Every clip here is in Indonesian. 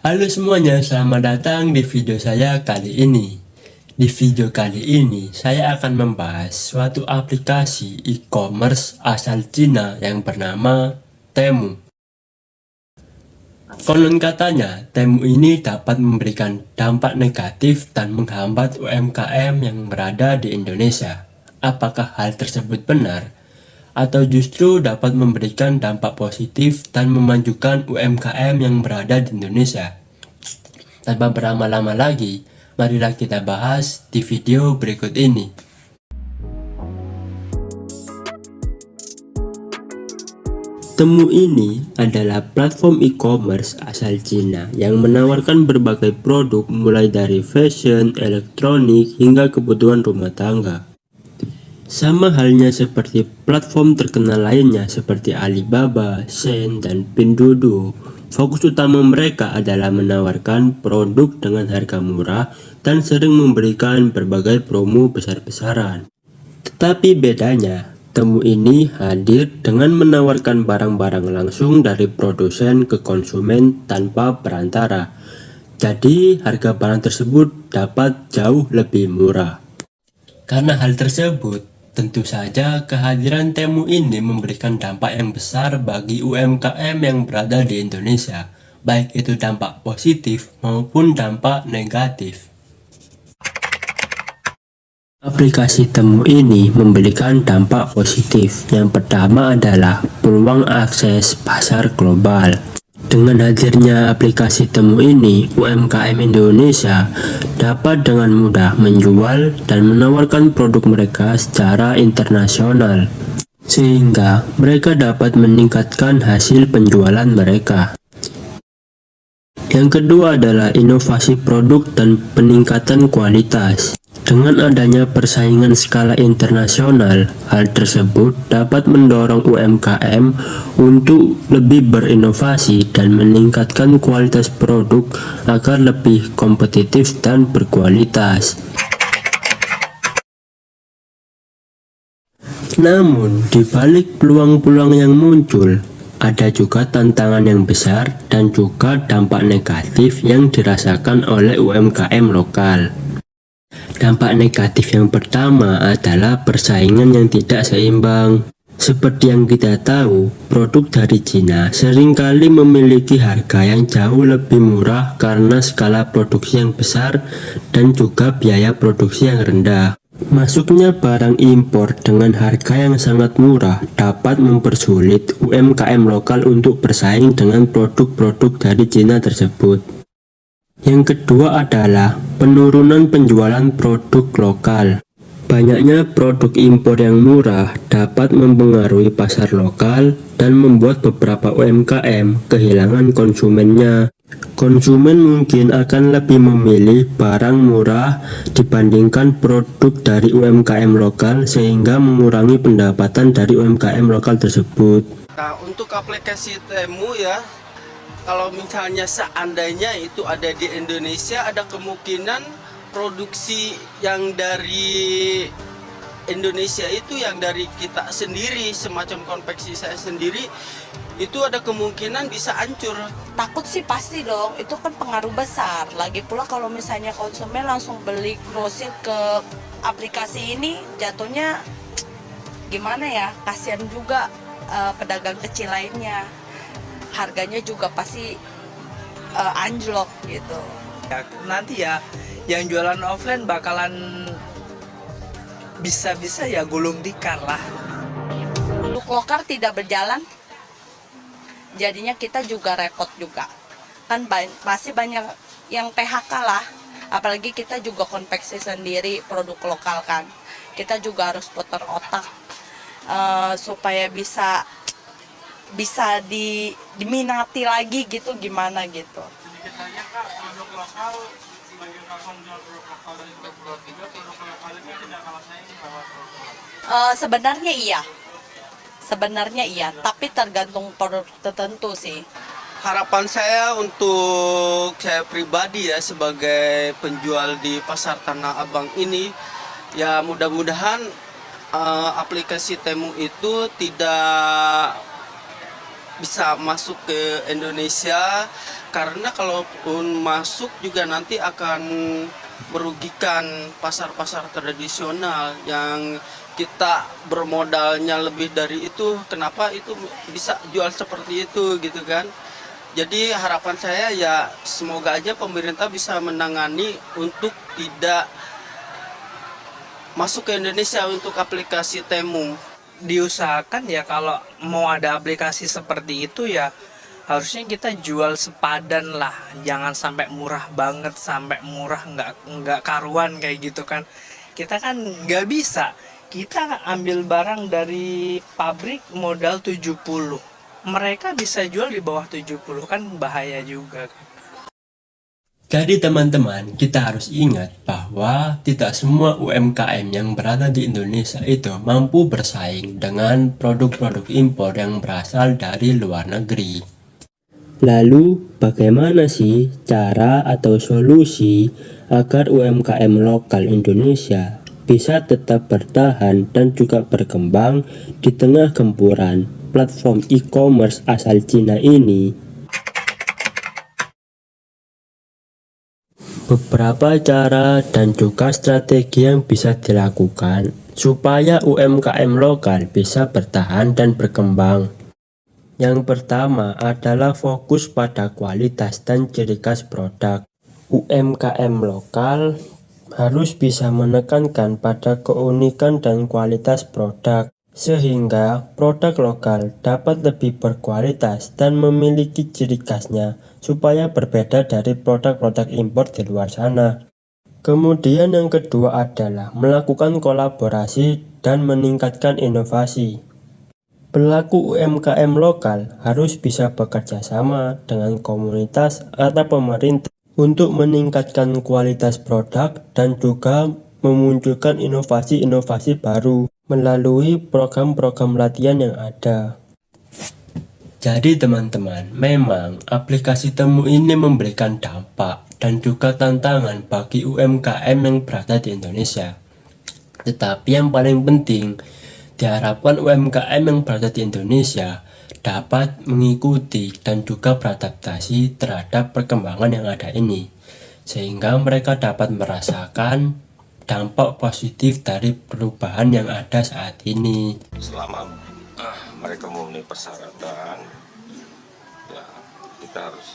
Halo semuanya, selamat datang di video saya kali ini. Di video kali ini, saya akan membahas suatu aplikasi e-commerce asal Cina yang bernama Temu. Konon katanya, Temu ini dapat memberikan dampak negatif dan menghambat UMKM yang berada di Indonesia. Apakah hal tersebut benar? Atau justru dapat memberikan dampak positif dan memajukan UMKM yang berada di Indonesia? Tanpa berlama-lama lagi, marilah kita bahas di video berikut ini. Temu ini adalah platform e-commerce asal Cina yang menawarkan berbagai produk mulai dari fashion, elektronik, hingga kebutuhan rumah tangga. Sama halnya seperti platform terkenal lainnya seperti Alibaba, Shein, dan Pinduoduo, fokus utama mereka adalah menawarkan produk dengan harga murah dan sering memberikan berbagai promo besar-besaran. Tetapi bedanya, Temu ini hadir dengan menawarkan barang-barang langsung dari produsen ke konsumen tanpa perantara. Jadi harga barang tersebut dapat jauh lebih murah. Karena hal tersebut, tentu saja kehadiran Temu ini memberikan dampak yang besar bagi UMKM yang berada di Indonesia, baik itu dampak positif maupun dampak negatif. Aplikasi Temu ini memberikan dampak positif. Yang pertama adalah peluang akses pasar global. Dengan hadirnya aplikasi Temu ini, UMKM Indonesia dapat dengan mudah menjual dan menawarkan produk mereka secara internasional, sehingga mereka dapat meningkatkan hasil penjualan mereka. Yang kedua adalah inovasi produk dan peningkatan kualitas. Dengan adanya persaingan skala internasional, hal tersebut dapat mendorong UMKM untuk lebih berinovasi dan meningkatkan kualitas produk agar lebih kompetitif dan berkualitas. Namun, di balik peluang-peluang yang muncul, ada juga tantangan yang besar dan juga dampak negatif yang dirasakan oleh UMKM lokal. Dampak negatif yang pertama adalah persaingan yang tidak seimbang. Seperti yang kita tahu, produk dari Cina seringkali memiliki harga yang jauh lebih murah karena skala produksi yang besar dan juga biaya produksi yang rendah. Masuknya barang impor dengan harga yang sangat murah dapat mempersulit UMKM lokal untuk bersaing dengan produk-produk dari Cina tersebut. Yang kedua adalah penurunan penjualan produk lokal. Banyaknya produk impor yang murah dapat mempengaruhi pasar lokal dan membuat beberapa UMKM kehilangan konsumennya. Konsumen mungkin akan lebih memilih barang murah dibandingkan produk dari UMKM lokal sehingga mengurangi pendapatan dari UMKM lokal tersebut. Nah, untuk aplikasi Temu ya, kalau misalnya seandainya itu ada di Indonesia, ada kemungkinan produksi yang dari Indonesia itu yang dari kita sendiri, semacam konveksi saya sendiri, itu ada kemungkinan bisa hancur. Takut sih pasti dong, itu kan pengaruh besar. Lagi pula kalau misalnya konsumen langsung beli grosir ke aplikasi ini, jatuhnya gimana ya, kasihan juga pedagang kecil lainnya. Harganya juga pasti anjlok gitu. Ya, nanti ya yang jualan offline bakalan bisa-bisa ya gulung tikar lah. Produk lokal tidak berjalan, jadinya kita juga repot juga. Kan masih banyak yang PHK lah, apalagi kita juga konveksi sendiri produk lokal kan. Kita juga harus putar otak supaya bisa diminati lagi gitu, gimana gitu. Sedikit tanya Kak, produk lokal sebagai platform jual produk lokal dan produk lokal ini tidak kalah saing bahwa Sebenarnya iya, tapi tergantung produk tertentu sih. Harapan saya untuk saya pribadi ya sebagai penjual di pasar Tanah Abang ini, ya mudah-mudahan aplikasi Temu itu tidak bisa masuk ke Indonesia, karena kalaupun masuk juga nanti akan merugikan pasar-pasar tradisional yang kita bermodalnya lebih dari itu. Kenapa itu bisa jual seperti itu gitu kan? Jadi harapan saya ya semoga aja pemerintah bisa menangani untuk tidak masuk ke Indonesia untuk aplikasi Temu. Diusahakan ya kalau mau ada aplikasi seperti itu ya harusnya kita jual sepadan lah, jangan sampai murah banget, sampai murah nggak karuan kayak gitu kan. Kita kan nggak bisa, kita ambil barang dari pabrik modal 70, mereka bisa jual di bawah 70, kan bahaya juga kan. Jadi teman-teman, kita harus ingat bahwa tidak semua UMKM yang berada di Indonesia itu mampu bersaing dengan produk-produk impor yang berasal dari luar negeri. Lalu, bagaimana sih cara atau solusi agar UMKM lokal Indonesia bisa tetap bertahan dan juga berkembang di tengah gempuran platform e-commerce asal Cina ini? Beberapa cara dan juga strategi yang bisa dilakukan supaya UMKM lokal bisa bertahan dan berkembang. Yang pertama adalah fokus pada kualitas dan ciri khas produk. UMKM lokal harus bisa menekankan pada keunikan dan kualitas produk, sehingga produk lokal dapat lebih berkualitas dan memiliki ciri khasnya supaya berbeda dari produk-produk impor di luar sana. Kemudian yang kedua adalah melakukan kolaborasi dan meningkatkan inovasi. Pelaku UMKM lokal harus bisa bekerja sama dengan komunitas atau pemerintah untuk meningkatkan kualitas produk dan juga memunculkan inovasi-inovasi baru melalui program-program latihan yang ada. Jadi teman-teman, memang aplikasi Temu ini memberikan dampak dan juga tantangan bagi UMKM yang berada di Indonesia. Tetapi yang paling penting, diharapkan UMKM yang berada di Indonesia dapat mengikuti dan juga beradaptasi terhadap perkembangan yang ada ini, sehingga mereka dapat merasakan dampak positif dari perubahan yang ada saat ini. Selama mereka memenuhi persyaratan, ya kita harus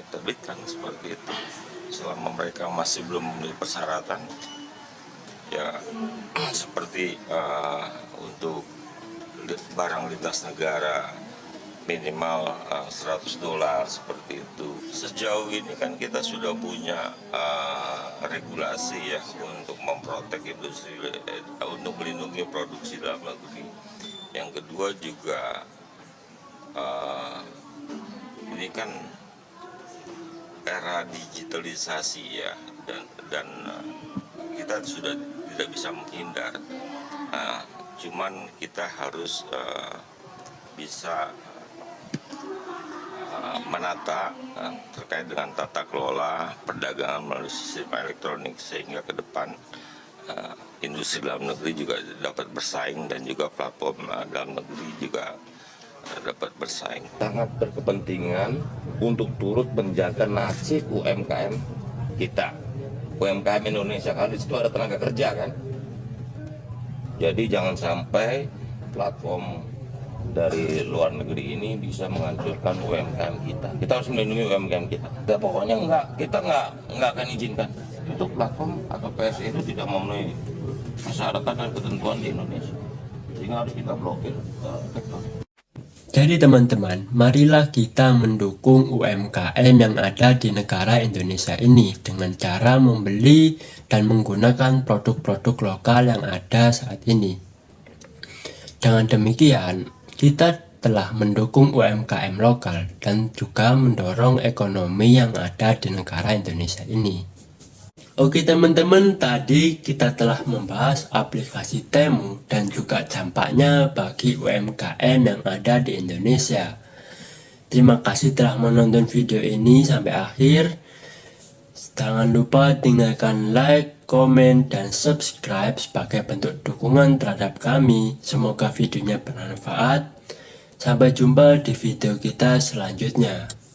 terbitkan seperti itu. Selama mereka masih belum memenuhi persyaratan, ya seperti untuk barang lintas negara minimal $100 seperti itu. Sejauh ini kan kita sudah punya regulasi ya untuk memprotek industri, untuk melindungi produksi dalam negeri. Yang kedua juga ini kan era digitalisasi ya, dan kita sudah tidak bisa menghindar. Cuman kita harus bisa menata terkait dengan tata kelola perdagangan melalui sistem elektronik, sehingga ke depan industri dalam negeri juga dapat bersaing dan juga platform dalam negeri juga dapat bersaing. Sangat berkepentingan untuk turut menjaga nasib UMKM kita, UMKM Indonesia, karena di situ ada tenaga kerja kan. Jadi jangan sampai platform dari luar negeri ini bisa menghancurkan UMKM kita. Kita harus melindungi UMKM kita. Dan pokoknya kita nggak akan izinkan untuk platform atau PSE itu tidak memenuhi persyaratan dan ketentuan di Indonesia, sehingga harus kita blokir sektor. Jadi teman-teman, marilah kita mendukung UMKM yang ada di negara Indonesia ini dengan cara membeli dan menggunakan produk-produk lokal yang ada saat ini. Dengan demikian, kita telah mendukung UMKM lokal dan juga mendorong ekonomi yang ada di negara Indonesia ini. Oke teman-teman, tadi kita telah membahas aplikasi Temu dan juga dampaknya bagi UMKM yang ada di Indonesia. Terima kasih telah menonton video ini sampai akhir. Jangan lupa tinggalkan like, komen, dan subscribe sebagai bentuk dukungan terhadap kami. Semoga videonya bermanfaat. Sampai jumpa di video kita selanjutnya.